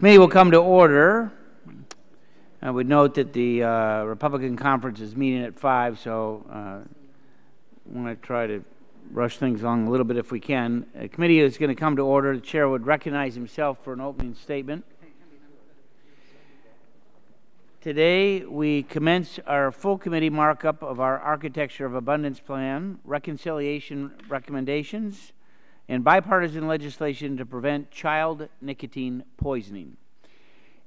Committee will come to order. I would note that the Republican conference is meeting at 5, so I want to try to rush things along a little bit if we can. The committee is going to come to order. The chair would recognize himself for an opening statement. Today, we commence our full committee markup of our Architecture of Abundance Plan, reconciliation recommendations, and bipartisan legislation to prevent child nicotine poisoning.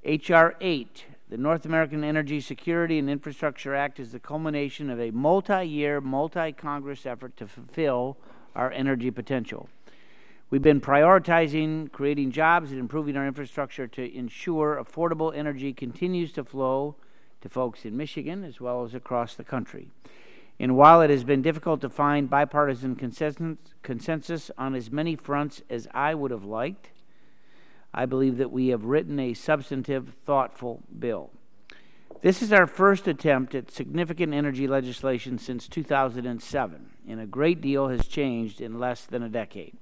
H.R. 8, the North American Energy Security and Infrastructure Act, is the culmination of a multi-year, multi-Congress effort to fulfill our energy potential. We've been prioritizing creating jobs and improving our infrastructure to ensure affordable energy continues to flow to folks in Michigan as well as across the country. And while it has been difficult to find bipartisan consensus on as many fronts as I would have liked, I believe that we have written a substantive, thoughtful bill. This is our first attempt at significant energy legislation since 2007, and a great deal has changed in less than a decade.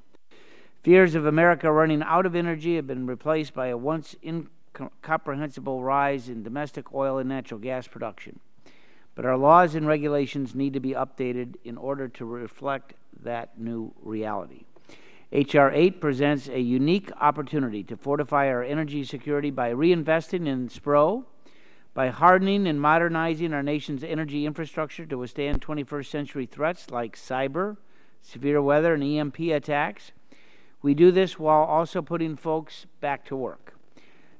Fears of America running out of energy have been replaced by a once incomprehensible rise in domestic oil and natural gas production. But our laws and regulations need to be updated in order to reflect that new reality. H.R. 8 presents a unique opportunity to fortify our energy security by reinvesting in SPRO, by hardening and modernizing our nation's energy infrastructure to withstand 21st century threats like cyber, severe weather, and EMP attacks. We do this while also putting folks back to work.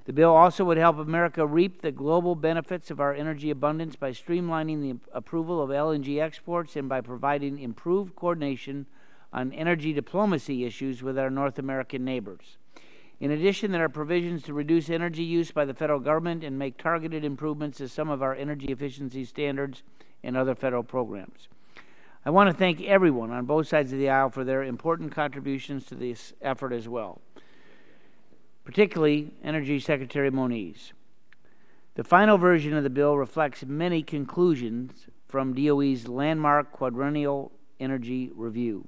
The bill also would help America reap the global benefits of our energy abundance by streamlining the approval of LNG exports and by providing improved coordination on energy diplomacy issues with our North American neighbors. In addition, there are provisions to reduce energy use by the federal government and make targeted improvements to some of our energy efficiency standards and other federal programs. I want to thank everyone on both sides of the aisle for their important contributions to this effort as well, particularly Energy Secretary Moniz. The final version of the bill reflects many conclusions from DOE's landmark quadrennial energy review.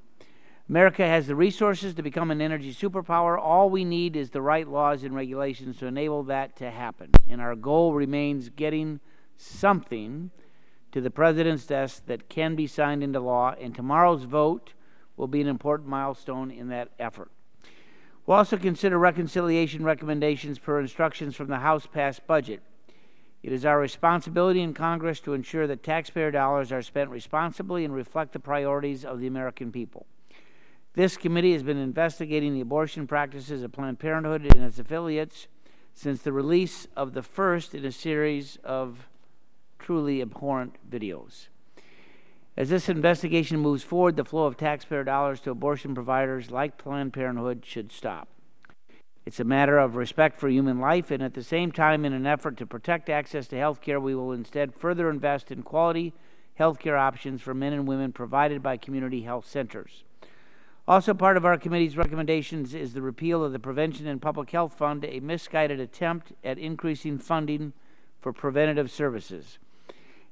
America has the resources to become an energy superpower. All we need is the right laws and regulations to enable that to happen. And our goal remains getting something to the President's desk that can be signed into law, and tomorrow's vote will be an important milestone in that effort. We'll also consider reconciliation recommendations per instructions from the House-passed budget. It is our responsibility in Congress to ensure that taxpayer dollars are spent responsibly and reflect the priorities of the American people. This committee has been investigating the abortion practices of Planned Parenthood and its affiliates since the release of the first in a series of truly abhorrent videos. As this investigation moves forward, the flow of taxpayer dollars to abortion providers like Planned Parenthood should stop. It's a matter of respect for human life, and at the same time, in an effort to protect access to health care, we will instead further invest in quality health care options for men and women provided by community health centers. Also part of our committee's recommendations is the repeal of the Prevention and Public Health Fund, a misguided attempt at increasing funding for preventative services.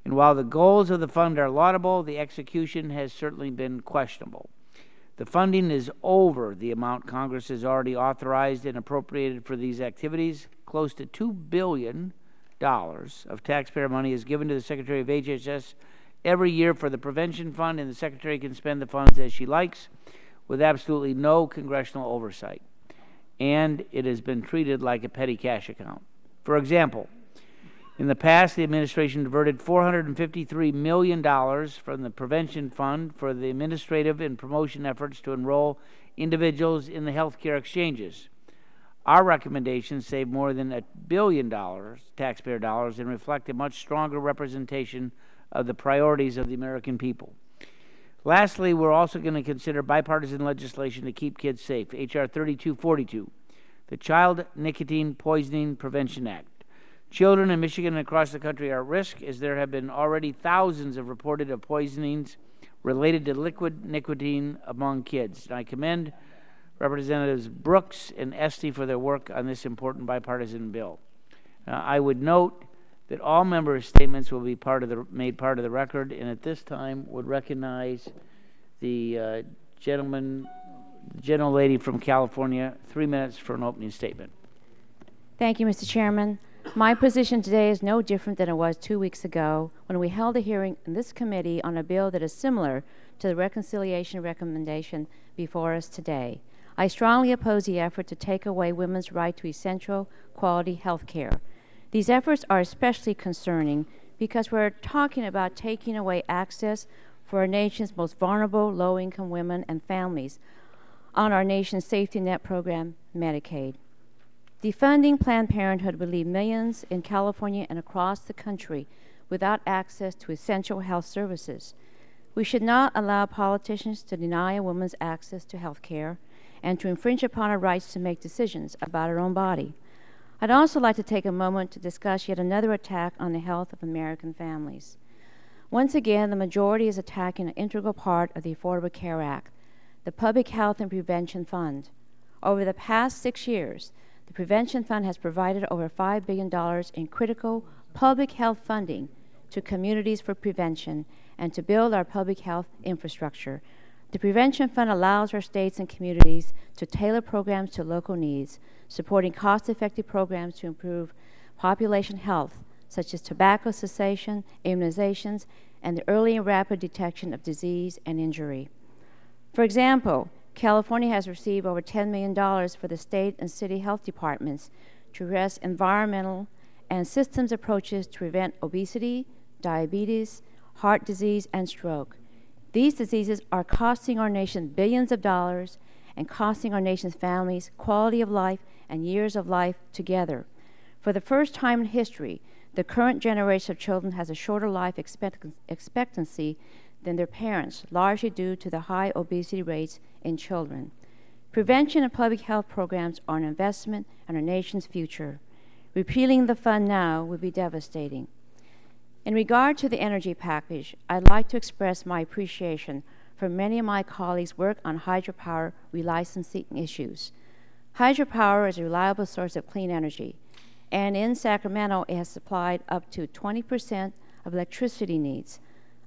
And while the goals of the fund are laudable, the execution has certainly been questionable. The funding is over the amount Congress has already authorized and appropriated for these activities. Close to $2 billion of taxpayer money is given to the Secretary of HHS every year for the Prevention Fund, and the Secretary can spend the funds as she likes with absolutely no congressional oversight. And it has been treated like a petty cash account. For example, in the past, the administration diverted $453 million from the Prevention Fund for the administrative and promotion efforts to enroll individuals in the health care exchanges. Our recommendations save more than $1 billion taxpayer dollars and reflect a much stronger representation of the priorities of the American people. Lastly, we're also going to consider bipartisan legislation to keep kids safe, H.R. 3242, the Child Nicotine Poisoning Prevention Act. Children in Michigan and across the country are at risk, as there have been already thousands of reported of poisonings related to liquid nicotine among kids. And I commend Representatives Brooks and Esty for their work on this important bipartisan bill. I would note that all members' statements will be made part of the record, and at this time would recognize the gentlelady from California, 3 minutes for an opening statement. Thank you, Mr. Chairman. My position today is no different than it was 2 weeks ago when we held a hearing in this committee on a bill that is similar to the reconciliation recommendation before us today. I strongly oppose the effort to take away women's right to essential quality health care. These efforts are especially concerning because we're talking about taking away access for our nation's most vulnerable low-income women and families on our nation's safety net program, Medicaid. Defunding Planned Parenthood would leave millions in California and across the country without access to essential health services. We should not allow politicians to deny a woman's access to health care and to infringe upon her rights to make decisions about her own body. I'd also like to take a moment to discuss yet another attack on the health of American families. Once again, the majority is attacking an integral part of the Affordable Care Act, the Public Health and Prevention Fund. Over the past 6 years, the Prevention Fund has provided over $5 billion in critical public health funding to communities for prevention and to build our public health infrastructure. The Prevention Fund allows our states and communities to tailor programs to local needs, supporting cost-effective programs to improve population health, such as tobacco cessation, immunizations, and the early and rapid detection of disease and injury. For example, California has received over $10 million for the state and city health departments to address environmental and systems approaches to prevent obesity, diabetes, heart disease, and stroke. These diseases are costing our nation billions of dollars and costing our nation's families quality of life and years of life together. For the first time in history, the current generation of children has a shorter life expectancy than their parents, largely due to the high obesity rates in children. Prevention and public health programs are an investment in our nation's future. Repealing the fund now would be devastating. In regard to the energy package, I'd like to express my appreciation for many of my colleagues' work on hydropower relicensing issues. Hydropower is a reliable source of clean energy, and in Sacramento, it has supplied up to 20% of electricity needs.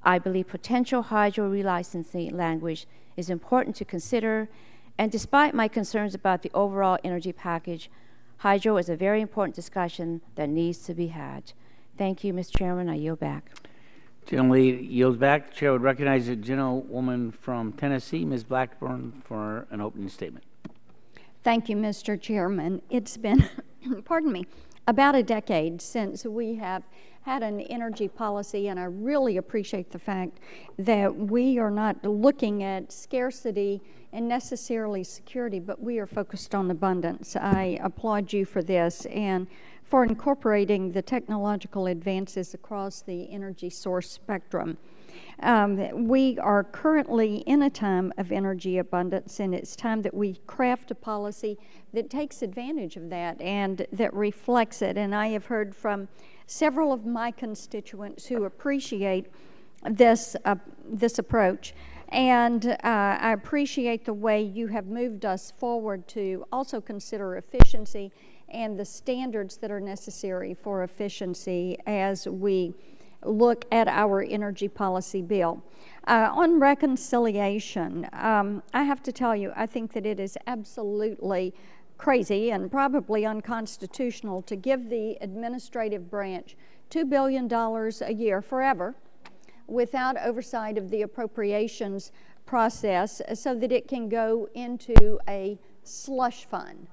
I believe potential hydro relicensing language is important to consider, and despite my concerns about the overall energy package, hydro is a very important discussion that needs to be had. Thank you, Mr. Chairman. I yield back. Gentlelady yields back. The chair would recognize the gentlewoman from Tennessee, Ms. Blackburn, for an opening statement. Thank you, Mr. Chairman. It's been, pardon me, about a decade since we have had an energy policy, and I really appreciate the fact that we are not looking at scarcity and necessarily security, but we are focused on abundance. I applaud you for this and for incorporating the technological advances across the energy source spectrum. We are currently in a time of energy abundance, and it's time that we craft a policy that takes advantage of that and that reflects it. And I have heard from several of my constituents who appreciate this approach. And I appreciate the way you have moved us forward to also consider efficiency and the standards that are necessary for efficiency as we look at our energy policy bill. On reconciliation, I have to tell you, I think that it is absolutely crazy and probably unconstitutional to give the administrative branch $2 billion a year forever without oversight of the appropriations process so that it can go into a slush fund.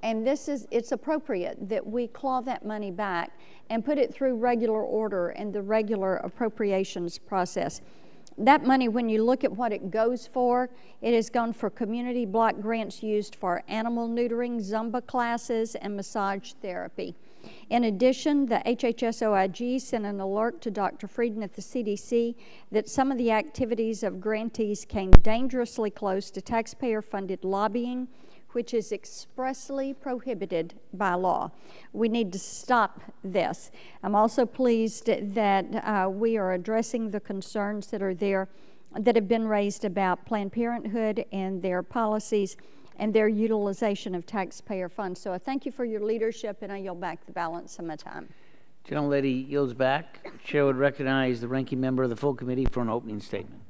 And it's appropriate that we claw that money back and put it through regular order and the regular appropriations process. That money, when you look at what it goes for, it has gone for community block grants used for animal neutering, Zumba classes, and massage therapy. In addition, the HHS-OIG sent an alert to Dr. Frieden at the CDC that some of the activities of grantees came dangerously close to taxpayer-funded lobbying, which is expressly prohibited by law. We need to stop this. I'm also pleased that we are addressing the concerns that are there that have been raised about Planned Parenthood and their policies and their utilization of taxpayer funds. So I thank you for your leadership, and I yield back the balance of my time. Gentlelady yields back. The chair would recognize the ranking member of the full committee for an opening statement.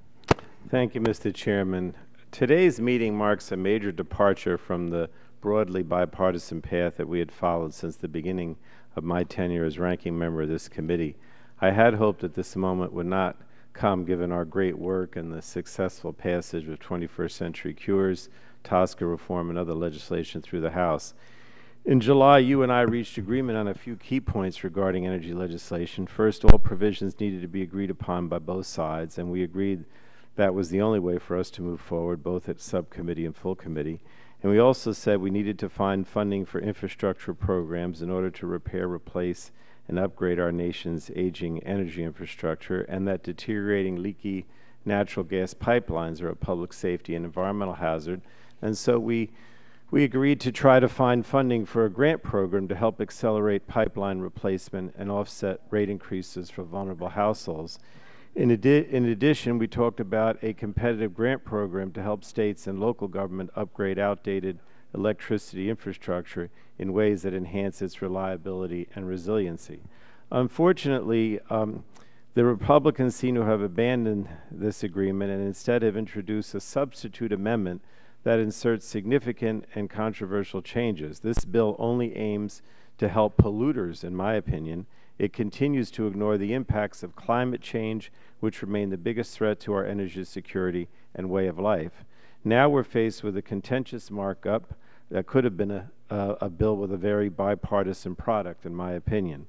Thank you, Mr. Chairman. Today's meeting marks a major departure from the broadly bipartisan path that we had followed since the beginning of my tenure as ranking member of this committee. I had hoped that this moment would not come given our great work and the successful passage of 21st Century Cures, TSCA reform, and other legislation through the House. In July, you and I reached agreement on a few key points regarding energy legislation. First, all provisions needed to be agreed upon by both sides, and we agreed that was the only way for us to move forward, both at subcommittee and full committee. And we also said we needed to find funding for infrastructure programs in order to repair, replace, and upgrade our nation's aging energy infrastructure, and that deteriorating, leaky natural gas pipelines are a public safety and environmental hazard. And so we agreed to try to find funding for a grant program to help accelerate pipeline replacement and offset rate increases for vulnerable households. In addition, we talked about a competitive grant program to help states and local government upgrade outdated electricity infrastructure in ways that enhance its reliability and resiliency. Unfortunately, the Republicans seem to have abandoned this agreement and instead have introduced a substitute amendment that inserts significant and controversial changes. This bill only aims to help polluters, in my opinion. It continues to ignore the impacts of climate change, which remain the biggest threat to our energy security and way of life. Now we're faced with a contentious markup that could have been a bill with a very bipartisan product, in my opinion.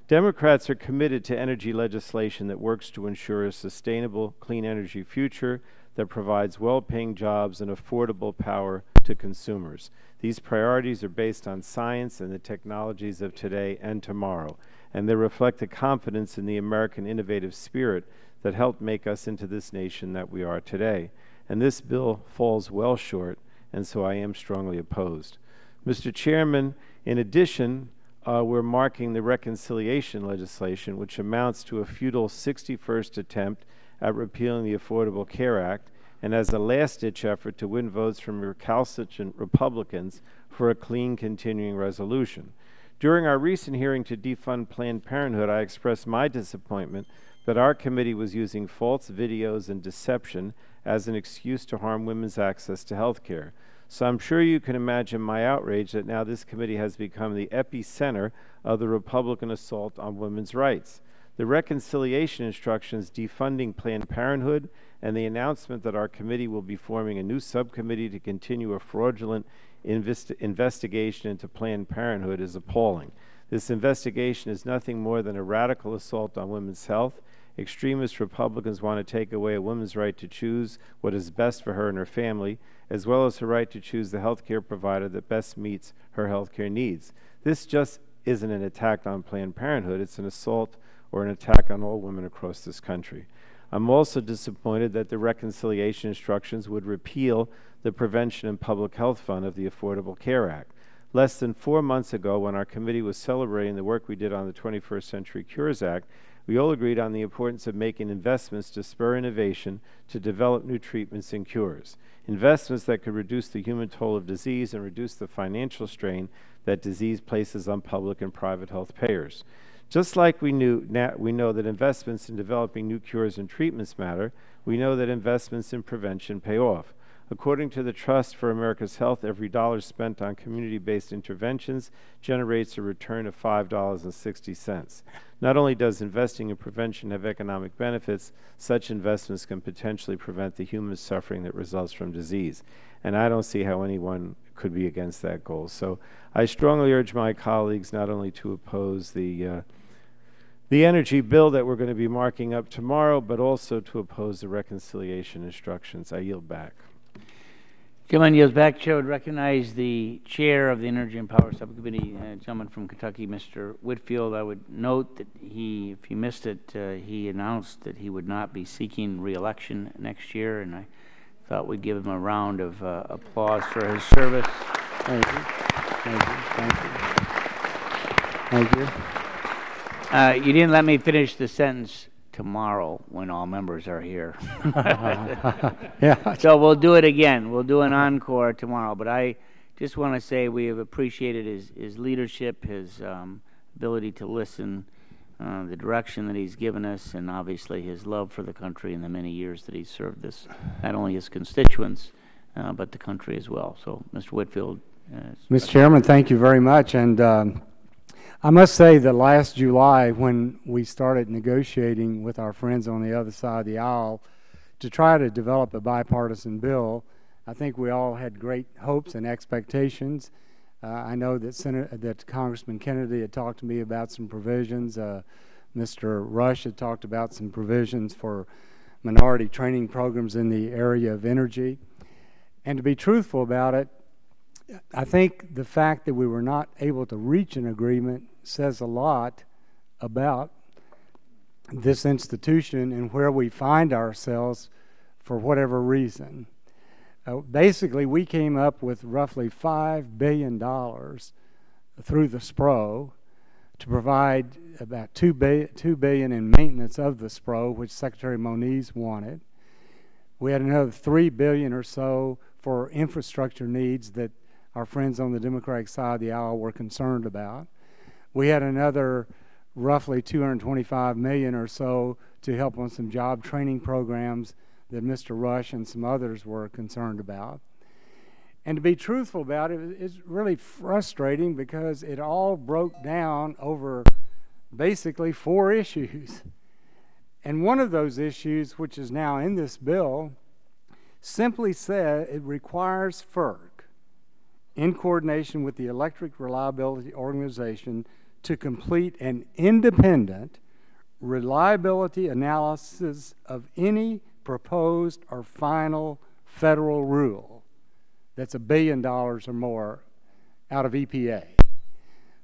Democrats are committed to energy legislation that works to ensure a sustainable, clean energy future that provides well-paying jobs and affordable power to consumers. These priorities are based on science and the technologies of today and tomorrow, and they reflect the confidence in the American innovative spirit that helped make us into this nation that we are today. And this bill falls well short, and so I am strongly opposed. Mr. Chairman, in addition, we're marking the reconciliation legislation, which amounts to a futile 61st attempt at repealing the Affordable Care Act, and as a last-ditch effort to win votes from recalcitrant Republicans for a clean continuing resolution. During our recent hearing to defund Planned Parenthood, I expressed my disappointment that our committee was using false videos and deception as an excuse to harm women's access to health care. So I'm sure you can imagine my outrage that now this committee has become the epicenter of the Republican assault on women's rights. The reconciliation instructions defunding Planned Parenthood and the announcement that our committee will be forming a new subcommittee to continue a fraudulent investigation into Planned Parenthood is appalling. This investigation is nothing more than a radical assault on women's health. Extremist Republicans want to take away a woman's right to choose what is best for her and her family, as well as her right to choose the health care provider that best meets her health care needs. This just isn't an attack on Planned Parenthood. It's an assault or an attack on all women across this country. I'm also disappointed that the reconciliation instructions would repeal the Prevention and Public Health Fund of the Affordable Care Act. Less than 4 months ago, when our committee was celebrating the work we did on the 21st Century Cures Act, we all agreed on the importance of making investments to spur innovation to develop new treatments and cures. Investments that could reduce the human toll of disease and reduce the financial strain that disease places on public and private health payers. Just like we know that investments in developing new cures and treatments matter, we know that investments in prevention pay off. According to the Trust for America's Health, every dollar spent on community-based interventions generates a return of $5.60. Not only does investing in prevention have economic benefits, such investments can potentially prevent the human suffering that results from disease. And I don't see how anyone could be against that goal. So I strongly urge my colleagues not only to oppose the energy bill that we're going to be marking up tomorrow, but also to oppose the reconciliation instructions. I yield back. Gentleman yields back. Chair would recognize the chair of the Energy and Power Subcommittee, gentleman from Kentucky, Mr. Whitfield. I would note that if you missed it, he announced that he would not be seeking re-election next year, and I thought we'd give him a round of applause for his service. Thank you. Thank you. Thank you. Thank you. You didn't let me finish the sentence. Tomorrow when all members are here. Yeah. So we'll do it again. We'll do an encore tomorrow. But I just want to say we have appreciated his leadership, his ability to listen, the direction that he's given us, and obviously his love for the country in the many years that he's served this, not only his constituents, but the country as well. So, Mr. Whitfield, Mr. Chairman, thank you very much. And I must say that last July, when we started negotiating with our friends on the other side of the aisle to try to develop a bipartisan bill, I think we all had great hopes and expectations. I know that Congressman Kennedy had talked to me about some provisions. Mr. Rush had talked about some provisions for minority training programs in the area of energy. And to be truthful about it, I think the fact that we were not able to reach an agreement says a lot about this institution and where we find ourselves for whatever reason. Basically, we came up with roughly $5 billion through the SPRO to provide about $2 billion in maintenance of the SPRO, which Secretary Moniz wanted. We had another $3 billion or so for infrastructure needs that our friends on the Democratic side of the aisle were concerned about. We had another roughly $225 million or so to help on some job training programs that Mr. Rush and some others were concerned about. And to be truthful about it, it's really frustrating because it all broke down over basically 4 issues. And one of those issues, which is now in this bill, simply said it requires FERC, in coordination with the Electric Reliability Organization, to complete an independent reliability analysis of any proposed or final federal rule that's $1 billion or more out of EPA.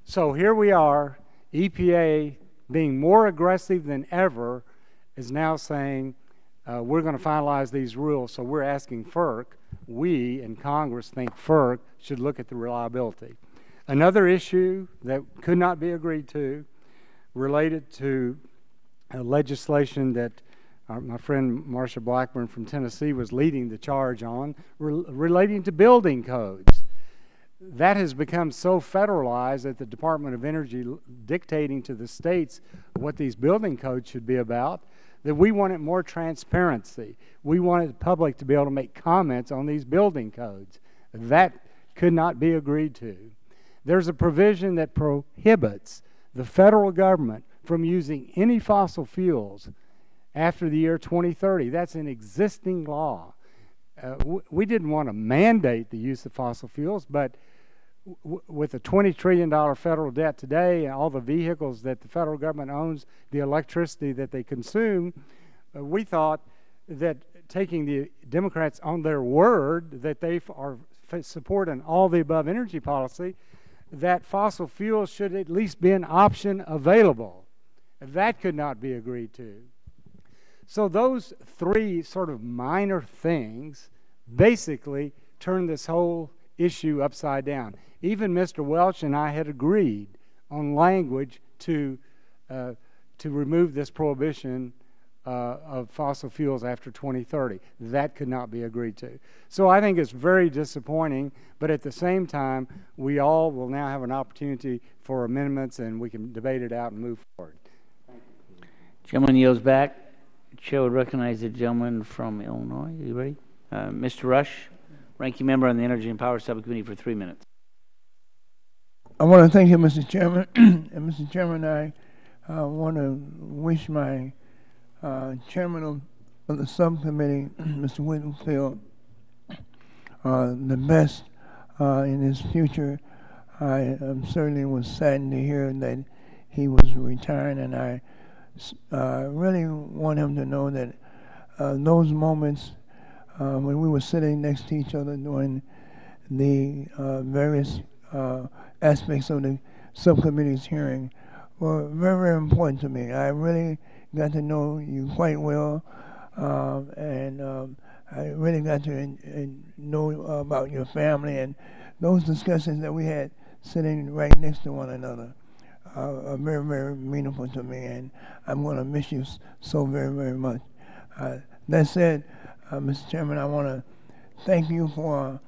So here we are, EPA being more aggressive than ever is now saying we're going to finalize these rules, so we're asking FERC. We in Congress think FERC should look at the reliability. Another issue that could not be agreed to related to legislation that my friend Marsha Blackburn from Tennessee was leading the charge on, relating to building codes. That has become so federalized that the Department of Energy dictating to the states what these building codes should be about, that we wanted more transparency. We wanted the public to be able to make comments on these building codes. That could not be agreed to. There's a provision that prohibits the federal government from using any fossil fuels after the year 2030. That's an existing law. We didn't want to mandate the use of fossil fuels, but with a $20 trillion federal debt today and all the vehicles that the federal government owns, the electricity that they consume, we thought that taking the Democrats on their word that they are supporting all the above energy policy, that fossil fuels should at least be an option available. That could not be agreed to. So those 3 sort of minor things basically turned this whole issue upside down. Even Mr. Welch and I had agreed on language to remove this prohibition of fossil fuels after 2030. That could not be agreed to. So I think it's very disappointing, but at the same time, we all will now have an opportunity for amendments and we can debate it out and move forward. Gentleman yields back. The chair would recognize the gentleman from Illinois. Are you ready? Mr. Rush, ranking member on the Energy and Power Subcommittee, for 3 minutes. I want to thank you, Mr. Chairman. And Mr. Chairman, I want to wish my chairman of the subcommittee, Mr. Whitfield, the best in his future. I certainly was saddened to hear that he was retiring, and I really want him to know that those moments when we were sitting next to each other during the various aspects of the subcommittee's hearing were very, very important to me. I really got to know you quite well, and I really got to know about your family, and those discussions that we had sitting right next to one another are very, very meaningful to me, and I'm going to miss you so very, very much. That said, Mr. Chairman, I want to thank you for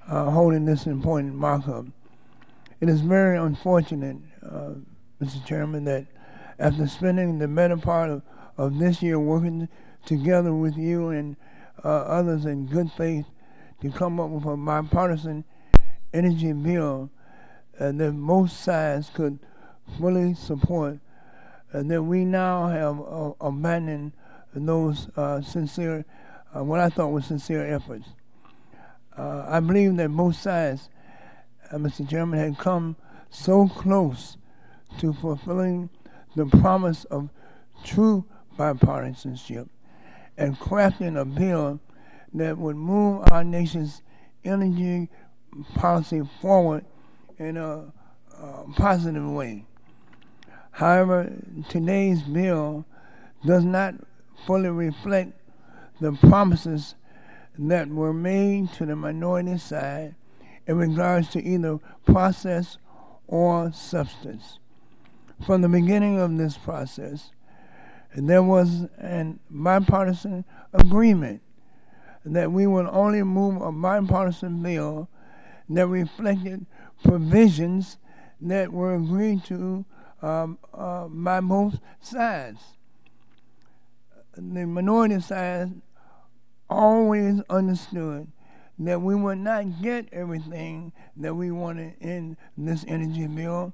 holding this important markup. It is very unfortunate, Mr. Chairman, that after spending the better part of this year working together with you and others in good faith to come up with a bipartisan energy bill that both sides could fully support, that we now have abandoned those sincere, what I thought were sincere efforts. I believe that both sides, Mr. Chairman, had come so close to fulfilling the promise of true bipartisanship and crafting a bill that would move our nation's energy policy forward in a positive way. However, today's bill does not fully reflect the promises that were made to the minority side in regards to either process or substance. From the beginning of this process, there was a bipartisan agreement that we would only move a bipartisan bill that reflected provisions that were agreed to by both sides. The minority side always understood that we would not get everything that we wanted in this energy bill,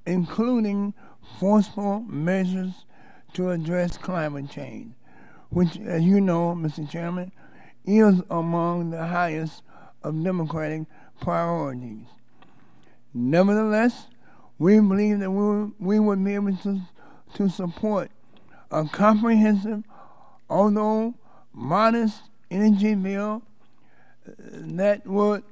including forceful measures to address climate change, which, as you know, Mr. Chairman, is among the highest of Democratic priorities. Nevertheless, we believe that we would be able to support a comprehensive, although modest, energy bill that would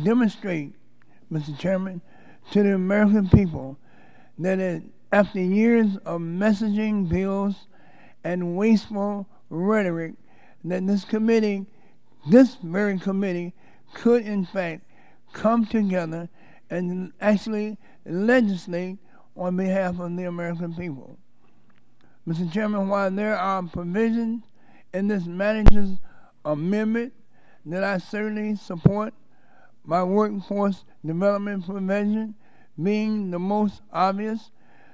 demonstrate, Mr. Chairman, to the American people that after years of messaging bills and wasteful rhetoric, that this very committee, could in fact come together and actually legislate on behalf of the American people. Mr. Chairman, while there are provisions in this manager's amendment that I certainly support, my workforce development provision being the most obvious,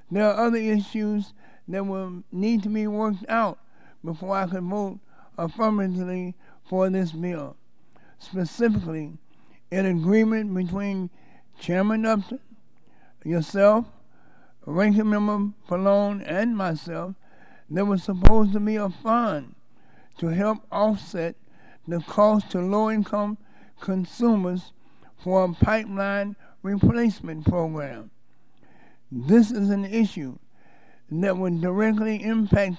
there are other issues that will need to be worked out before I can vote affirmatively for this bill. Specifically, an agreement between Chairman Upton, yourself, Ranking Member Pallone, and myself, there was supposed to be a fund to help offset the cost to low-income consumers for a pipeline replacement program. This is an issue that would directly impact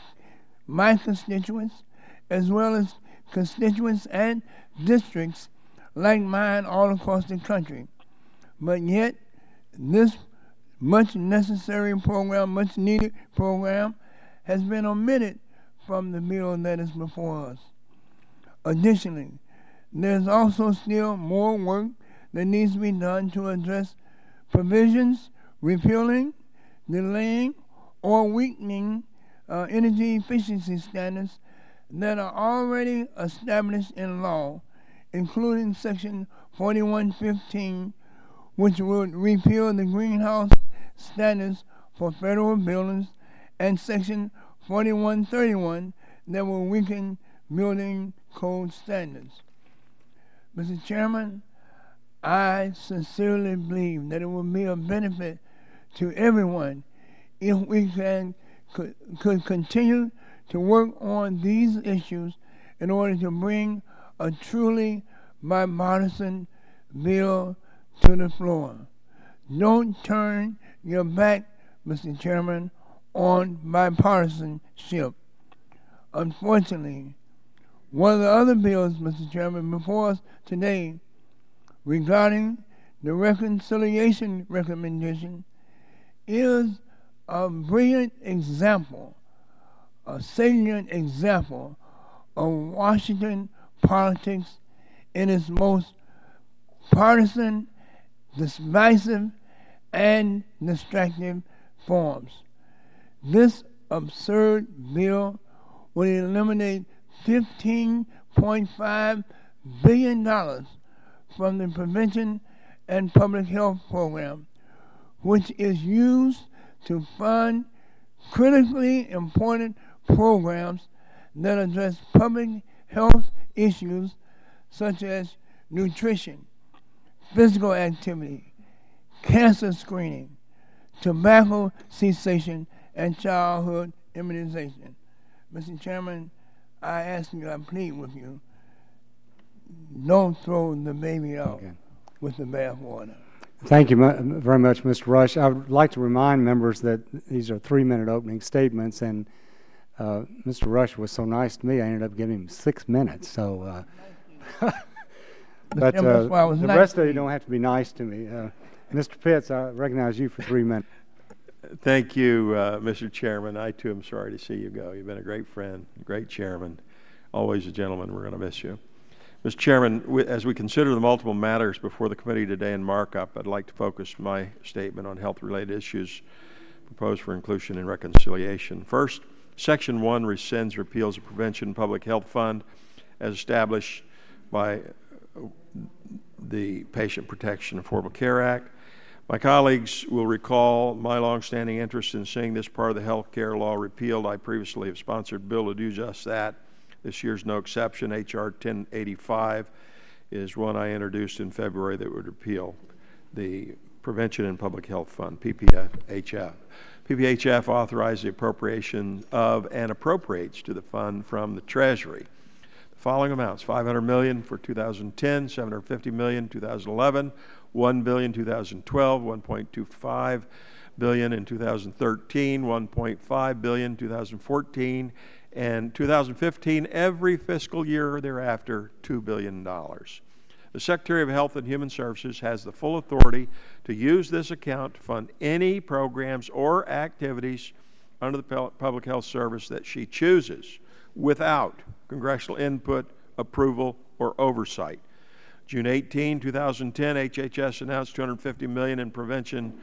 my constituents, as well as constituents and districts like mine all across the country. But yet, this much necessary program, much needed program, has been omitted from the bill that is before us. Additionally, there's also still more work that needs to be done to address provisions repealing, delaying, or weakening energy efficiency standards that are already established in law, including Section 4115, which would repeal the greenhouse standards for federal buildings, and Section 4131 that will weaken building code standards. Mr. Chairman, I sincerely believe that it will be a benefit to everyone if we could continue to work on these issues in order to bring a truly bipartisan bill to the floor. Don't turn your back, Mr. Chairman, on bipartisanship. Unfortunately, one of the other bills, Mr. Chairman, before us today regarding the reconciliation recommendation is a brilliant example, a salient example of Washington politics in its most partisan, divisive, and distracting forms. This absurd bill would eliminate $15.5 billion from the Prevention and Public Health Program, which is used to fund critically important programs that address public health issues such as nutrition, physical activity, cancer screening, tobacco cessation, and childhood immunization. Mr. Chairman, I ask you, I plead with you, don't throw the baby out with the bathwater. Thank you very much, Mr. Rush. I would like to remind members that these are 3-minute opening statements, and Mr. Rush was so nice to me, I ended up giving him 6 minutes. So, but the rest of you don't have to be nice to me. Mr. Pitts, I recognize you for 3 minutes. Thank you, Mr. Chairman. I, too, am sorry to see you go. You've been a great friend, great chairman, always a gentleman. We're going to miss you. Mr. Chairman, as we consider the multiple matters before the committee today in markup, I'd like to focus my statement on health-related issues proposed for inclusion and reconciliation. First, Section 1 rescinds repeals the Prevention Public Health Fund as established by the Patient Protection Affordable Care Act. My colleagues will recall my longstanding interest in seeing this part of the health care law repealed. I previously have sponsored a bill to do just that. This year's no exception. H.R. 1085 is one I introduced in February that would repeal the Prevention and Public Health Fund, PPHF. PPHF authorized the appropriation of and appropriates to the fund from the Treasury the following amounts: $500 million for 2010, $750 million 2011, $1 billion 2012, $1.25 billion in 2013, $1.5 billion 2014, and 2015, every fiscal year thereafter, $2 billion. The Secretary of Health and Human Services has the full authority to use this account to fund any programs or activities under the Public Health Service that she chooses without congressional input, approval, or oversight. June 18, 2010, HHS announced $250 million in prevention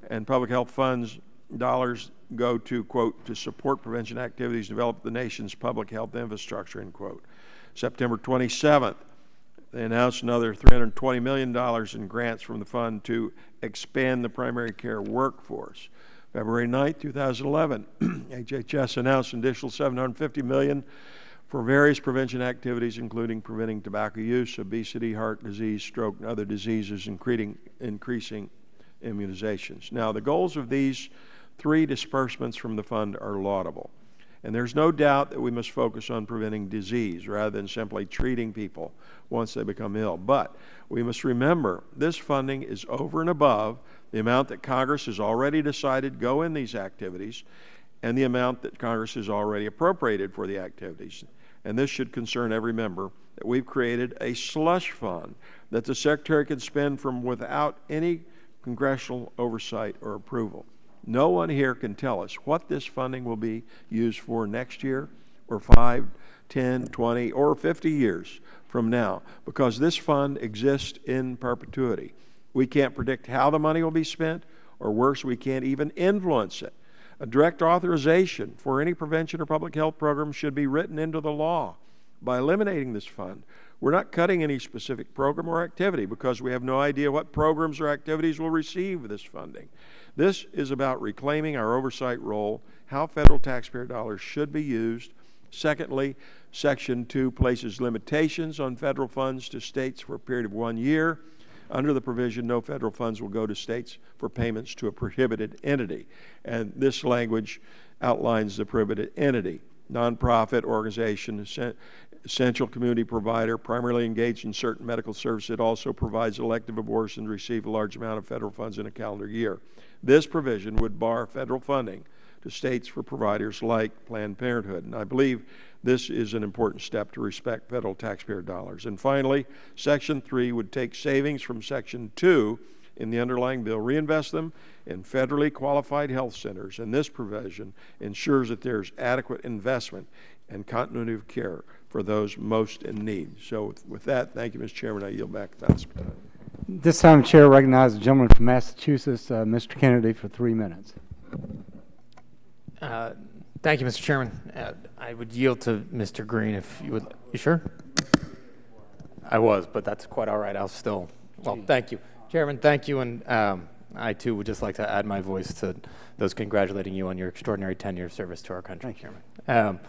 and public health funds dollars go to, quote, to support prevention activities, develop the nation's public health infrastructure, end quote. September 27th, they announced another $320 million in grants from the fund to expand the primary care workforce. February 9th, 2011, HHS announced an additional $750 million for various prevention activities, including preventing tobacco use, obesity, heart disease, stroke, and other diseases, increasing immunizations. Now, the goals of these 3 disbursements from the fund are laudable, and there's no doubt that we must focus on preventing disease rather than simply treating people once they become ill. But we must remember this funding is over and above the amount that Congress has already decided go in these activities and the amount that Congress has already appropriated for the activities. And this should concern every member that we've created a slush fund that the Secretary can spend from without any congressional oversight or approval. No one here can tell us what this funding will be used for next year or 5, 10, 20, or 50 years from now, because this fund exists in perpetuity. We can't predict how the money will be spent, or worse, we can't even influence it. A direct authorization for any prevention or public health program should be written into the law. By eliminating this fund, we're not cutting any specific program or activity because we have no idea what programs or activities will receive this funding. This is about reclaiming our oversight role, how federal taxpayer dollars should be used. Secondly, Section 2 places limitations on federal funds to states for a period of 1 year. Under the provision, no federal funds will go to states for payments to a prohibited entity. And this language outlines the prohibited entity: nonprofit organization, essential community provider, primarily engaged in certain medical services. It also provides elective abortion to receive a large amount of federal funds in a calendar year. This provision would bar federal funding to states for providers like Planned Parenthood, and I believe this is an important step to respect federal taxpayer dollars. And finally, Section 3 would take savings from Section 2 in the underlying bill, reinvest them in federally qualified health centers, and this provision ensures that there's adequate investment and continuity of care for those most in need. So with that, thank you, Mr. Chairman. I yield back the balance of time. This time, Chair recognizes the gentleman from Massachusetts, Mr. Kennedy, for 3 minutes. Thank you, Mr. Chairman. I would yield to Mr. Green if you would. You sure? I was, but that's quite all right. I'll still. Well, thank you, Chairman. Thank you, and I too would just like to add my voice to those congratulating you on your extraordinary tenure of service to our country, Chairman.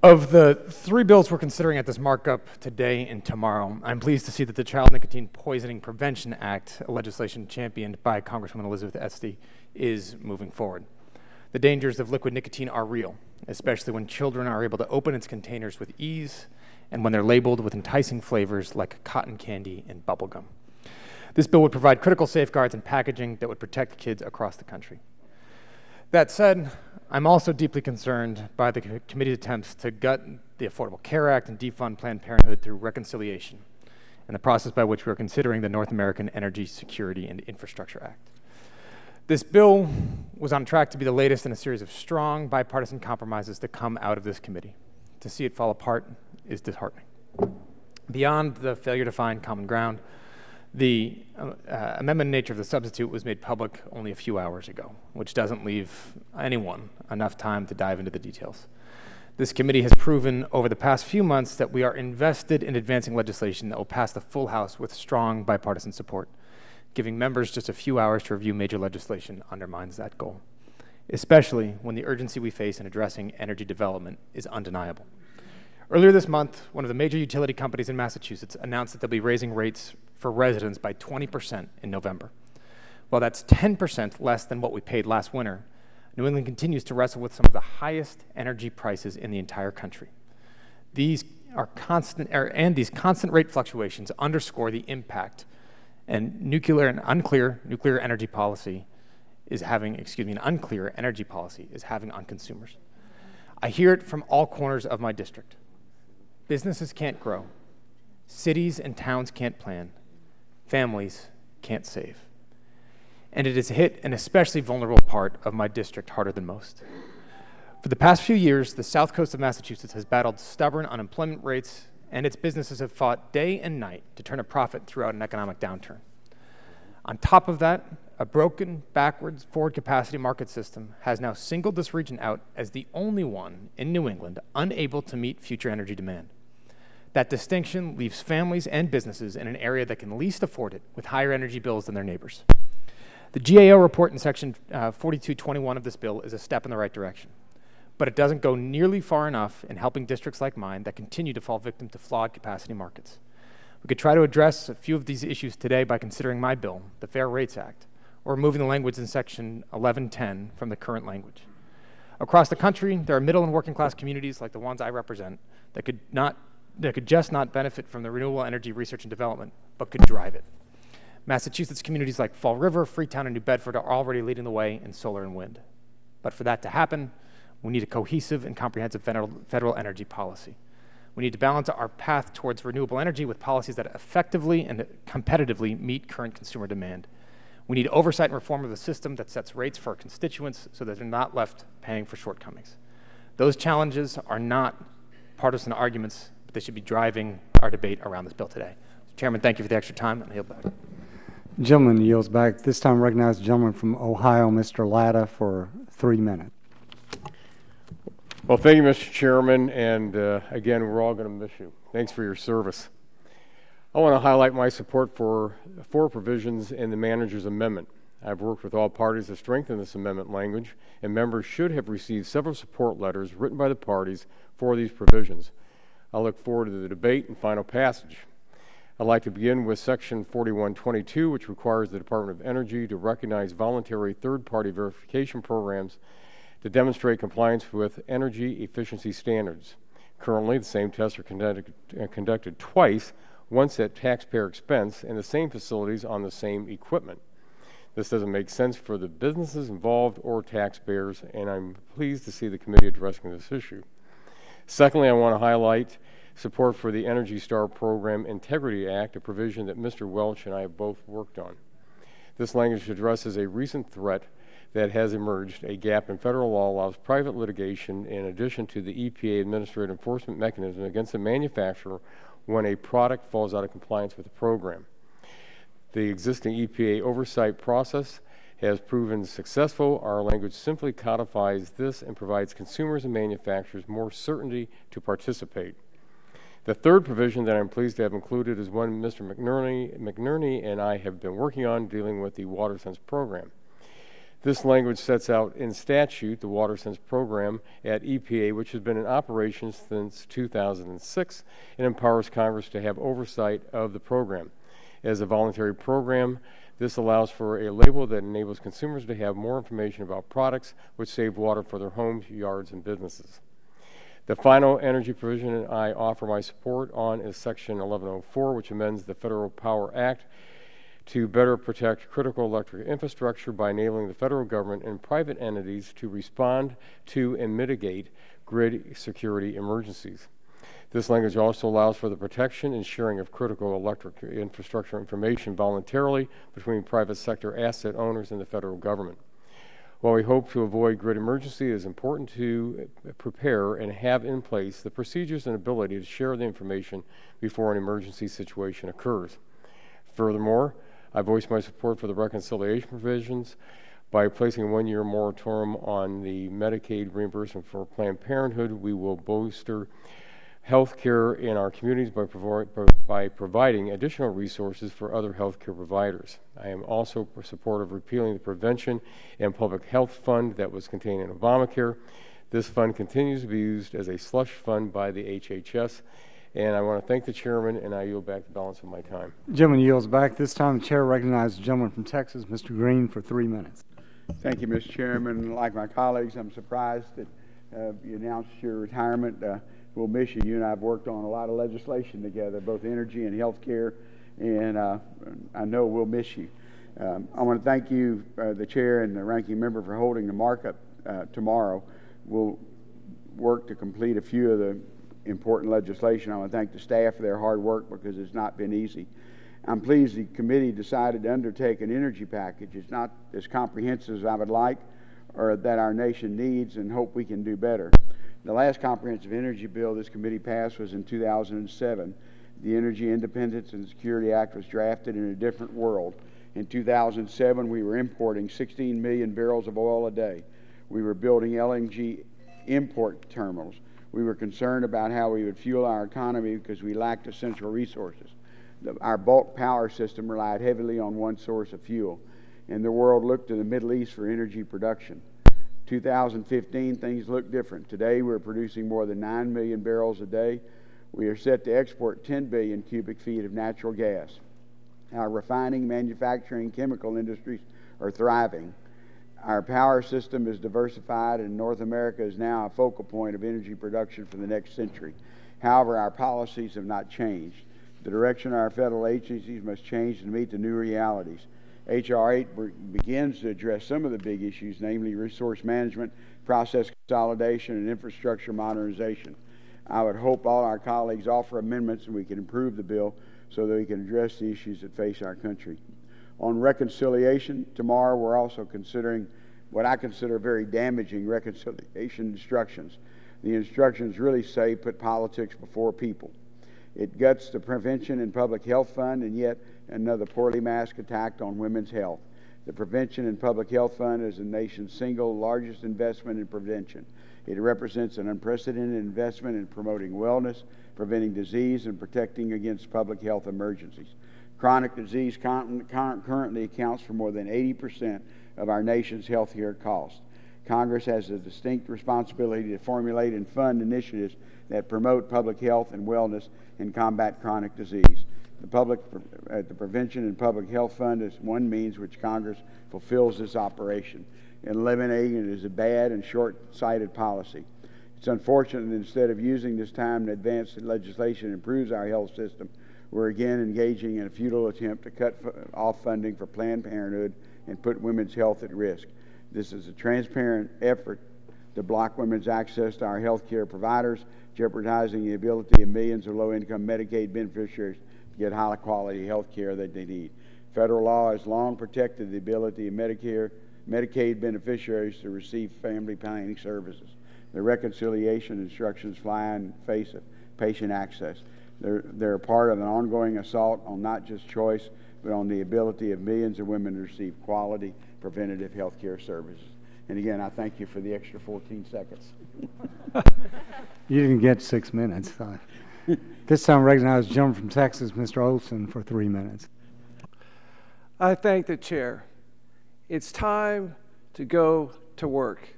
Of the 3 bills we're considering at this markup today and tomorrow, I'm pleased to see that the Child Nicotine Poisoning Prevention Act, a legislation championed by Congresswoman Elizabeth Esty, is moving forward. The dangers of liquid nicotine are real, especially when children are able to open its containers with ease and when they're labeled with enticing flavors like cotton candy and bubblegum. This bill would provide critical safeguards and packaging that would protect kids across the country. That said, I'm also deeply concerned by the committee's attempts to gut the Affordable Care Act and defund Planned Parenthood through reconciliation, and the process by which we are considering the North American Energy Security and Infrastructure Act. This bill was on track to be the latest in a series of strong bipartisan compromises to come out of this committee. To see it fall apart is disheartening. Beyond the failure to find common ground, the amendment nature of the substitute was made public only a few hours ago, which doesn't leave anyone enough time to dive into the details. This committee has proven over the past few months that we are invested in advancing legislation that will pass the full House with strong bipartisan support. Giving members just a few hours to review major legislation undermines that goal, especially when the urgency we face in addressing energy development is undeniable. Earlier this month, one of the major utility companies in Massachusetts announced that they'll be raising rates for residents by 20% in November. While that's 10% less than what we paid last winter, New England continues to wrestle with some of the highest energy prices in the entire country. These constant rate fluctuations underscore the impact and unclear energy policy is having on consumers. I hear it from all corners of my district. Businesses can't grow. Cities and towns can't plan. Families can't save. And it has hit an especially vulnerable part of my district harder than most. For the past few years, the south coast of Massachusetts has battled stubborn unemployment rates, and its businesses have fought day and night to turn a profit throughout an economic downturn. On top of that, a broken, backwards, forward capacity market system has now singled this region out as the only one in New England unable to meet future energy demand. That distinction leaves families and businesses in an area that can least afford it with higher energy bills than their neighbors. The GAO report in section 4221 of this bill is a step in the right direction, but it doesn't go nearly far enough in helping districts like mine that continue to fall victim to flawed capacity markets. We could try to address a few of these issues today by considering my bill, the Fair Rates Act, or removing the language in section 1110 from the current language. Across the country, there are middle and working class communities like the ones I represent that could just not benefit from the renewable energy research and development, but could drive it. Massachusetts communities like Fall River, Freetown, and New Bedford are already leading the way in solar and wind. But for that to happen, we need a cohesive and comprehensive federal energy policy. We need to balance our path towards renewable energy with policies that effectively and competitively meet current consumer demand. We need oversight and reform of the system that sets rates for our constituents so that they're not left paying for shortcomings. Those challenges are not partisan arguments, but they should be driving our debate around this bill today. Chairman, thank you for the extra time, and I yield back. Gentleman yields back. This time recognize the gentleman from Ohio, Mr. Latta, for 3 minutes. Well, thank you, Mr. Chairman, and again, we're all going to miss you. Thanks for your service. I want to highlight my support for 4 provisions in the manager's amendment. I've worked with all parties to strengthen this amendment language, and members should have received several support letters written by the parties for these provisions. I look forward to the debate and final passage. I'd like to begin with Section 4122, which requires the Department of Energy to recognize voluntary third-party verification programs to demonstrate compliance with energy efficiency standards. Currently, the same tests are conducted twice, once at taxpayer expense, in the same facilities on the same equipment. This doesn't make sense for the businesses involved or taxpayers, and I'm pleased to see the committee addressing this issue. Secondly, I want to highlight support for the Energy Star Program Integrity Act, a provision that Mr. Welch and I have both worked on. This language addresses a recent threat that has emerged. A gap in federal law allows private litigation in addition to the EPA administrative enforcement mechanism against the manufacturer when a product falls out of compliance with the program. The existing EPA oversight process has proven successful. Our language simply codifies this and provides consumers and manufacturers more certainty to participate. The third provision that I'm pleased to have included is one Mr. McNerney and I have been working on, dealing with the WaterSense program. This language sets out in statute the WaterSense program at EPA, which has been in operation since 2006, and empowers Congress to have oversight of the program. As a voluntary program, this allows for a label that enables consumers to have more information about products which save water for their homes, yards, and businesses. The final energy provision I offer my support on is Section 1104, which amends the Federal Power Act to better protect critical electric infrastructure by enabling the federal government and private entities to respond to and mitigate grid security emergencies. This language also allows for the protection and sharing of critical electric infrastructure information voluntarily between private sector asset owners and the federal government. While we hope to avoid grid emergency, it is important to prepare and have in place the procedures and ability to share the information before an emergency situation occurs. Furthermore, I voiced my support for the reconciliation provisions by placing a one-year moratorium on the Medicaid reimbursement for Planned Parenthood. We will bolster health care in our communities by providing additional resources for other health care providers. I am also supportive of repealing the Prevention and Public Health Fund that was contained in Obamacare. This fund continues to be used as a slush fund by the HHS, and I want to thank the chairman, and I yield back the balance of my time. Gentleman yields back. This time the chair recognizes the gentleman from Texas, Mr. Green, for 3 minutes. Thank you, Mr. Chairman. Like my colleagues, I'm surprised that you announced your retirement. We'll miss you. You and I have worked on a lot of legislation together, both energy and health care, and I know we'll miss you. I want to thank you, the chair and the ranking member, for holding the markup tomorrow. We'll work to complete a few of the important legislation. I want to thank the staff for their hard work because it's not been easy. I'm pleased the committee decided to undertake an energy package. It's not as comprehensive as I would like or that our nation needs, and hope we can do better. The last comprehensive energy bill this committee passed was in 2007. The Energy Independence and Security Act was drafted in a different world. In 2007, we were importing 16 million barrels of oil a day. We were building LNG import terminals. We were concerned about how we would fuel our economy because we lacked essential resources. Our bulk power system relied heavily on one source of fuel, and the world looked to the Middle East for energy production. 2015, things look different. Today, we're producing more than 9 million barrels a day. We are set to export 10 billion cubic feet of natural gas. Our refining, manufacturing, chemical industries are thriving. Our power system is diversified, and North America is now a focal point of energy production for the next century. However, our policies have not changed. The direction of our federal agencies must change to meet the new realities. H.R. 8 begins to address some of the big issues, namely resource management, process consolidation, and infrastructure modernization. I would hope all our colleagues offer amendments and we can improve the bill so that we can address the issues that face our country. On reconciliation, tomorrow we're also considering what I consider very damaging reconciliation instructions. The instructions really say put politics before people. It guts the Prevention and Public Health Fund, and yet another poorly masked attack on women's health. The Prevention and Public Health Fund is the nation's single largest investment in prevention. It represents an unprecedented investment in promoting wellness, preventing disease, and protecting against public health emergencies. Chronic disease currently accounts for more than 80% of our nation's health care costs. Congress has a distinct responsibility to formulate and fund initiatives that promote public health and wellness and combat chronic disease. The Prevention and Public Health Fund is one means which Congress fulfills this operation. Eliminating it is a bad and short-sighted policy. It's unfortunate that instead of using this time to advance the legislation that improves our health system, we're again engaging in a futile attempt to cut off funding for Planned Parenthood and put women's health at risk. This is a transparent effort to block women's access to our health care providers, jeopardizing the ability of millions of low-income Medicaid beneficiaries to get high-quality health care that they need. Federal law has long protected the ability of Medicaid beneficiaries to receive family planning services. The reconciliation instructions fly in the face of patient access. They're part of an ongoing assault on not just choice, but on the ability of millions of women to receive quality preventative health care services. And again, I thank you for the extra 14 seconds. You didn't get 6 minutes. This time recognize the gentleman from Texas, Mr. Olson, for 3 minutes. I thank the chair. It's time to go to work.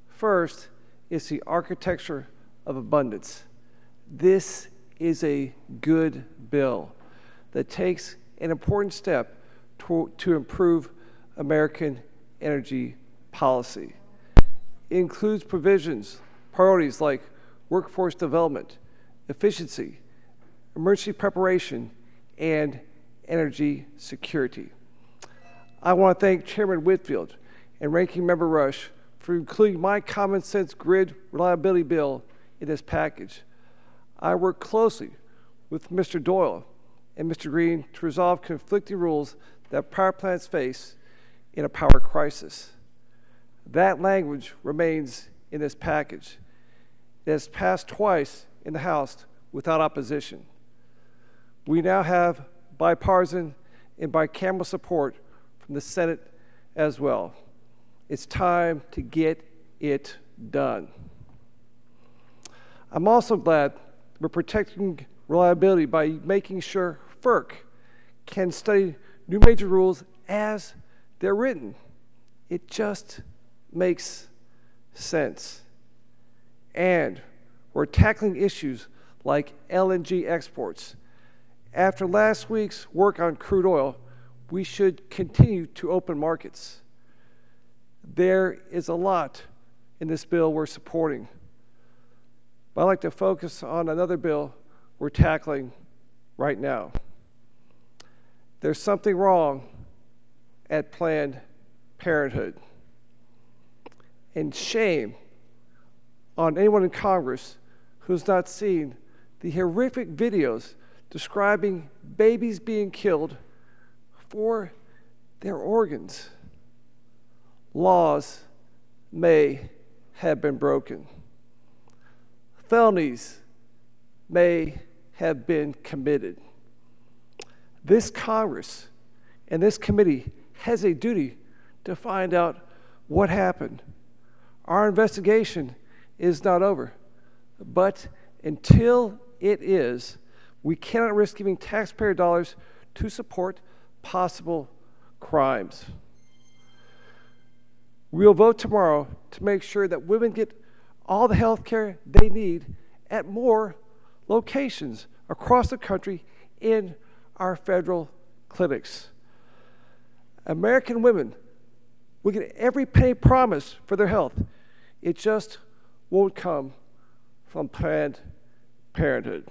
First, it's the architecture of abundance. This is a good bill that takes an important step to improve American energy policy. It includes priorities like workforce development, efficiency, emergency preparation, and energy security. I want to thank Chairman Whitfield and Ranking Member Rush for including my common sense grid reliability bill in this package. I worked closely with Mr. Doyle and Mr. Green to resolve conflicting rules that power plants face in a power crisis. That language remains in this package. It has passed twice in the House without opposition. We now have bipartisan and bicameral support from the Senate as well. It's time to get it done. I'm also glad we're protecting reliability by making sure FERC can study new major rules as they're written. It just makes sense. And we're tackling issues like LNG exports. After last week's work on crude oil, we should continue to open markets. There is a lot in this bill we're supporting, but I'd like to focus on another bill we're tackling right now. There's something wrong at Planned Parenthood. And shame on anyone in Congress who's not seen the horrific videos describing babies being killed for their organs. Laws may have been broken. Felonies may have been committed. This Congress and this committee has a duty to find out what happened. Our investigation is not over, but until it is, we cannot risk giving taxpayer dollars to support possible crimes. We'll vote tomorrow to make sure that women get all the health care they need at more locations across the country in our federal clinics. American women will get every penny promised for their health. It just won't come from Planned Parenthood.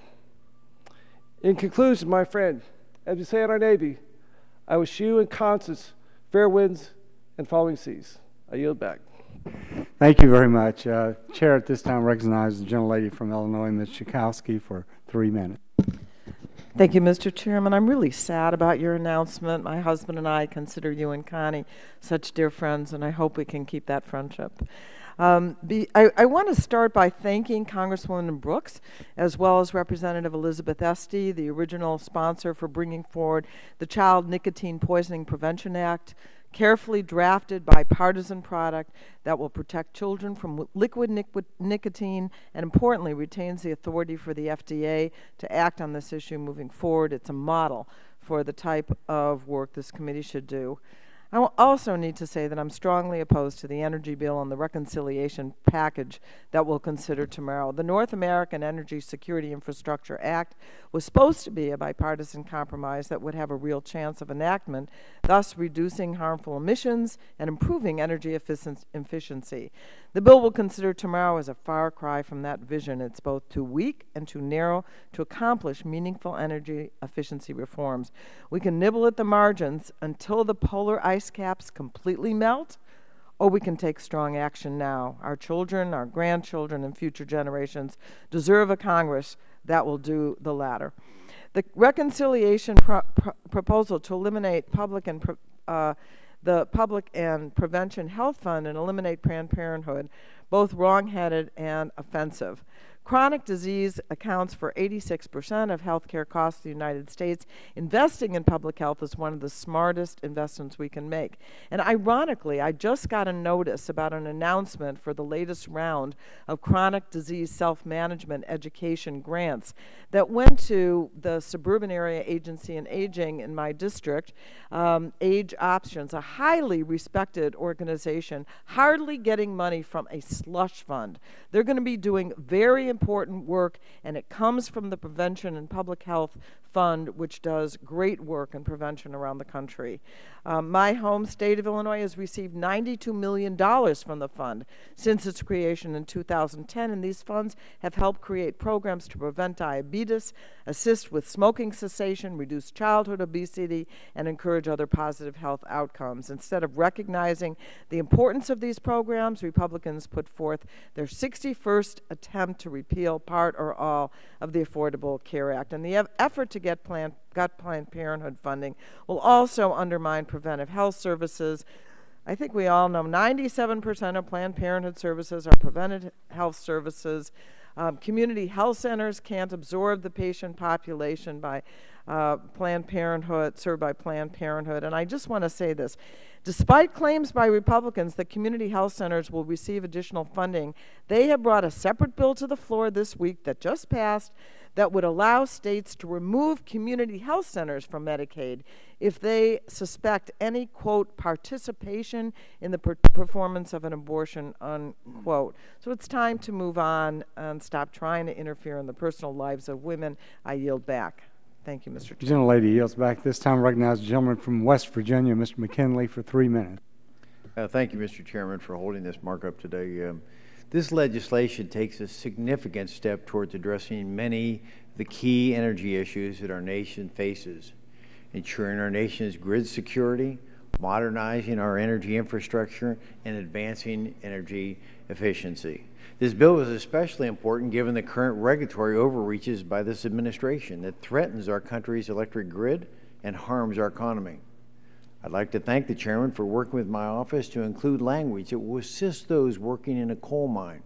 In conclusion, my friend, as we say in our Navy, I wish you and Constance fair winds and following seas. I yield back. Thank you very much. Chair at this time recognizes the gentlelady from Illinois, Ms. Schakowsky, for 3 minutes. Thank you, Mr. Chairman. I'm really sad about your announcement. My husband and I consider you and Connie such dear friends, and I hope we can keep that friendship. I want to start by thanking Congresswoman Brooks, as well as Representative Elizabeth Esty, the original sponsor, for bringing forward the Child Nicotine Poisoning Prevention Act, carefully drafted bipartisan product that will protect children from liquid nicotine and, importantly, retains the authority for the FDA to act on this issue moving forward. It's a model for the type of work this committee should do. I also need to say that I'm strongly opposed to the energy bill and the reconciliation package that we'll consider tomorrow. The North American Energy Security Infrastructure Act was supposed to be a bipartisan compromise that would have a real chance of enactment, thus reducing harmful emissions and improving energy efficiency. The bill we'll consider tomorrow is a far cry from that vision. It's both too weak and too narrow to accomplish meaningful energy efficiency reforms. We can nibble at the margins until the polar ice caps completely melt, or we can take strong action now. Our children, our grandchildren, and future generations deserve a Congress that will do the latter. The reconciliation proposal to eliminate the Public and Prevention Health Fund and eliminate Planned Parenthood, both wrong-headed and offensive. Chronic disease accounts for 86% of healthcare costs in the United States. Investing in public health is one of the smartest investments we can make. And ironically, I just got a notice about an announcement for the latest round of chronic disease self-management education grants that went to the Suburban Area Agency on Aging in my district, Age Options, a highly respected organization, hardly getting money from a slush fund. They're going to be doing very important work, and it comes from the Prevention and Public Health Fund, which does great work in prevention around the country. My home state of Illinois has received $92 million from the fund since its creation in 2010, and these funds have helped create programs to prevent diabetes, assist with smoking cessation, reduce childhood obesity, and encourage other positive health outcomes. Instead of recognizing the importance of these programs, Republicans put forth their 61st attempt to repeal part or all of the Affordable Care Act. And the effort to get Planned Parenthood funding will also undermine preventive health services. I think we all know 97% of Planned Parenthood services are preventive health services. Community health centers can't absorb the patient population by Planned Parenthood, served by Planned Parenthood. And I just want to say this. Despite claims by Republicans that community health centers will receive additional funding, they have brought a separate bill to the floor this week that just passed that would allow states to remove community health centers from Medicaid if they suspect any, quote, participation in the performance of an abortion, unquote. So it's time to move on and stop trying to interfere in the personal lives of women. I yield back. Thank you, Mr. Chairman. Gentlelady yields back. This time recognize the gentleman from West Virginia, Mr. McKinley, for 3 minutes. Thank you, Mr. Chairman, for holding this markup today. This legislation takes a significant step towards addressing many of the key energy issues that our nation faces, ensuring our nation's grid security, modernizing our energy infrastructure, and advancing energy efficiency. This bill is especially important given the current regulatory overreaches by this administration that threatens our country's electric grid and harms our economy. I'd like to thank the chairman for working with my office to include language that will assist those working in a coal mine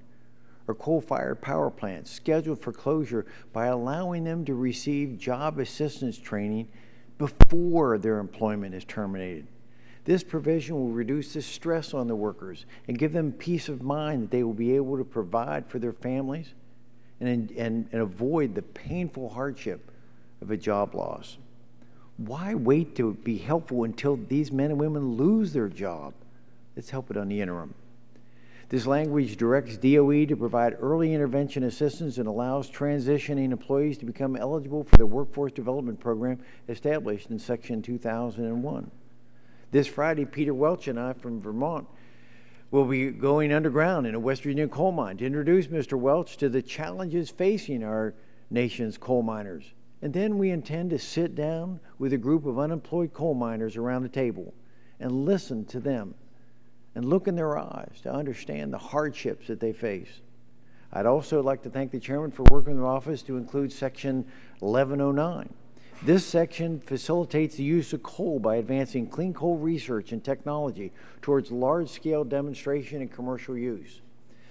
or coal-fired power plants scheduled for closure by allowing them to receive job assistance training before their employment is terminated. This provision will reduce the stress on the workers and give them peace of mind that they will be able to provide for their families and avoid the painful hardship of a job loss. Why wait to be helpful until these men and women lose their job? Let's help it on the interim. This language directs DOE to provide early intervention assistance and allows transitioning employees to become eligible for the Workforce Development Program established in Section 2001. This Friday, Peter Welch and I from Vermont will be going underground in a West Virginia coal mine to introduce Mr. Welch to the challenges facing our nation's coal miners. And then we intend to sit down with a group of unemployed coal miners around the table and listen to them and look in their eyes to understand the hardships that they face. I'd also like to thank the chairman for working in the office to include Section 1109. This section facilitates the use of coal by advancing clean coal research and technology towards large-scale demonstration and commercial use.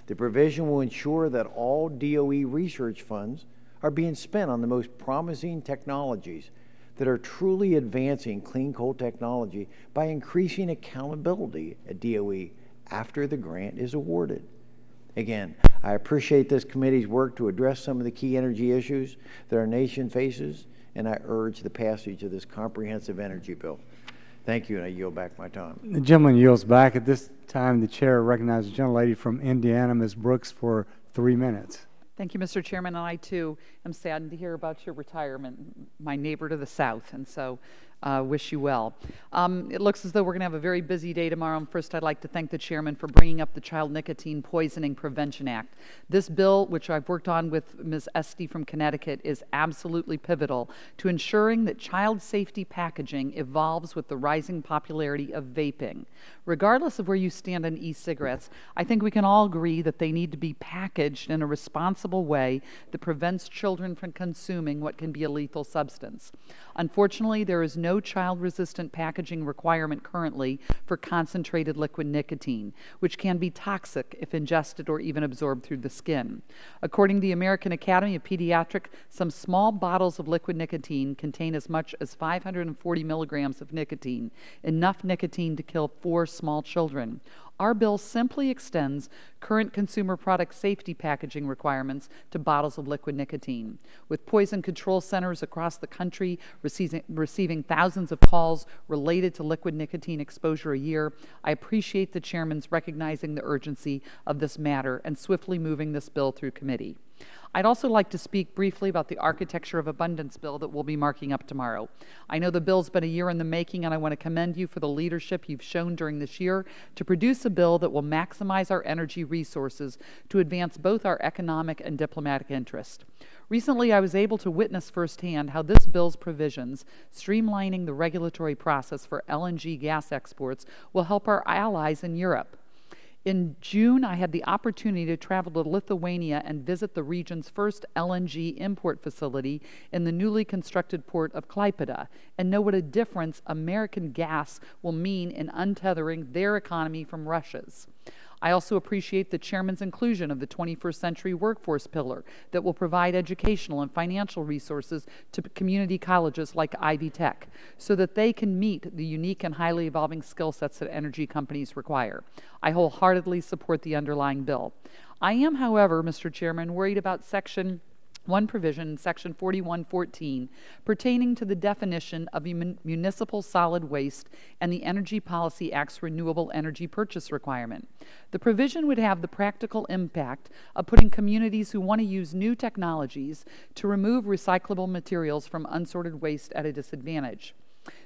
The provision will ensure that all DOE research funds are being spent on the most promising technologies that are truly advancing clean coal technology by increasing accountability at DOE after the grant is awarded. Again, I appreciate this committee's work to address some of the key energy issues that our nation faces, and I urge the passage of this comprehensive energy bill. Thank you, and I yield back my time. The gentleman yields back. At this time, the chair recognizes the gentlelady from Indiana, Ms. Brooks, for 3 minutes. Thank you, Mr. Chairman, and I, too, am saddened to hear about your retirement, my neighbor to the south, and so wish you well. It looks as though we're going to have a very busy day tomorrow, and first I'd like to thank the chairman for bringing up the Child Nicotine Poisoning Prevention Act. This bill, which I've worked on with Ms. Esty from Connecticut, is absolutely pivotal to ensuring that child safety packaging evolves with the rising popularity of vaping. Regardless of where you stand on e-cigarettes, I think we can all agree that they need to be packaged in a responsible way that prevents children from consuming what can be a lethal substance. Unfortunately, there is no no child-resistant packaging requirement currently for concentrated liquid nicotine, which can be toxic if ingested or even absorbed through the skin. According to the American Academy of Pediatrics, some small bottles of liquid nicotine contain as much as 540 milligrams of nicotine, enough nicotine to kill 4 small children. Our bill simply extends current consumer product safety packaging requirements to bottles of liquid nicotine. With poison control centers across the country receiving thousands of calls related to liquid nicotine exposure a year, I appreciate the Chairman's recognizing the urgency of this matter and swiftly moving this bill through committee. I'd also like to speak briefly about the Architecture of Abundance bill that we'll be marking up tomorrow. I know the bill's been a year in the making, and I want to commend you for the leadership you've shown during this year to produce a bill that will maximize our energy resources to advance both our economic and diplomatic interests. Recently, I was able to witness firsthand how this bill's provisions, streamlining the regulatory process for LNG gas exports, will help our allies in Europe. In June, I had the opportunity to travel to Lithuania and visit the region's first LNG import facility in the newly constructed port of Klaipėda, and know what a difference American gas will mean in untethering their economy from Russia's. I also appreciate the Chairman's inclusion of the 21st Century Workforce Pillar that will provide educational and financial resources to community colleges like Ivy Tech so that they can meet the unique and highly evolving skill sets that energy companies require. I wholeheartedly support the underlying bill. I am, however, Mr. Chairman, worried about one provision in Section 4114 pertaining to the definition of municipal solid waste and the Energy Policy Act's renewable energy purchase requirement. The provision would have the practical impact of putting communities who want to use new technologies to remove recyclable materials from unsorted waste at a disadvantage.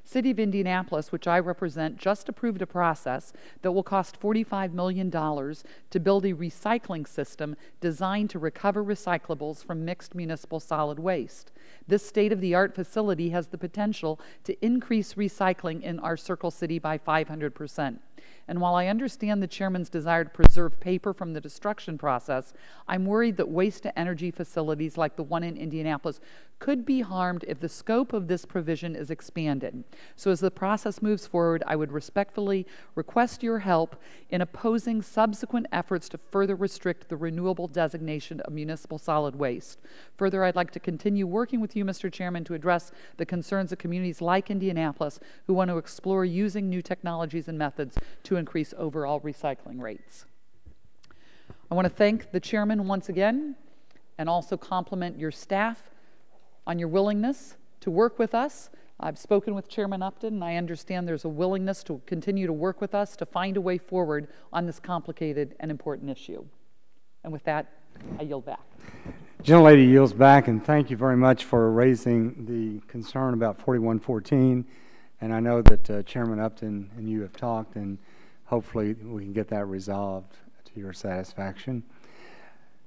City of Indianapolis, which I represent, just approved a process that will cost $45 million to build a recycling system designed to recover recyclables from mixed municipal solid waste. This state-of-the-art facility has the potential to increase recycling in our Circle City by 500%. And while I understand the Chairman's desire to preserve paper from the destruction process, I'm worried that waste-to-energy facilities like the one in Indianapolis could be harmed if the scope of this provision is expanded. So as the process moves forward, I would respectfully request your help in opposing subsequent efforts to further restrict the renewable designation of municipal solid waste. Further, I'd like to continue working with you, Mr. Chairman, to address the concerns of communities like Indianapolis who want to explore using new technologies and methods to increase overall recycling rates. I want to thank the Chairman once again and also compliment your staff on your willingness to work with us. I've spoken with Chairman Upton, and I understand there's a willingness to continue to work with us to find a way forward on this complicated and important issue. And with that, I yield back. Gentlelady yields back, and thank you very much for raising the concern about 4114. And I know that Chairman Upton and you have talked, and hopefully we can get that resolved to your satisfaction.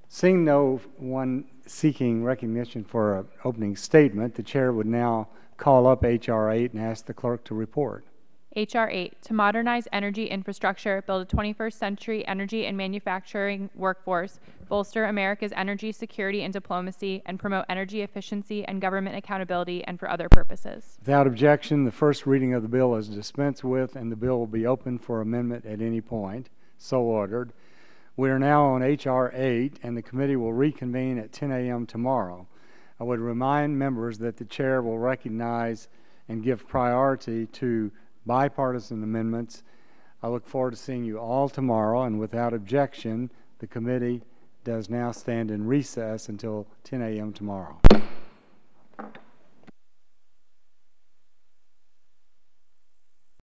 Seeing no one seeking recognition for an opening statement, the Chair would now call up H.R. 8 and ask the clerk to report. H.R. 8, to modernize energy infrastructure, build a 21st century energy and manufacturing workforce, bolster America's energy security and diplomacy, and promote energy efficiency and government accountability, and for other purposes. Without objection, the first reading of the bill is dispensed with, and the bill will be open for amendment at any point. So ordered. We are now on H.R. 8, and the committee will reconvene at 10 a.m. tomorrow. I would remind members that the Chair will recognize and give priority to bipartisan amendments. I look forward to seeing you all tomorrow, and without objection, the committee does now stand in recess until 10 a.m. tomorrow.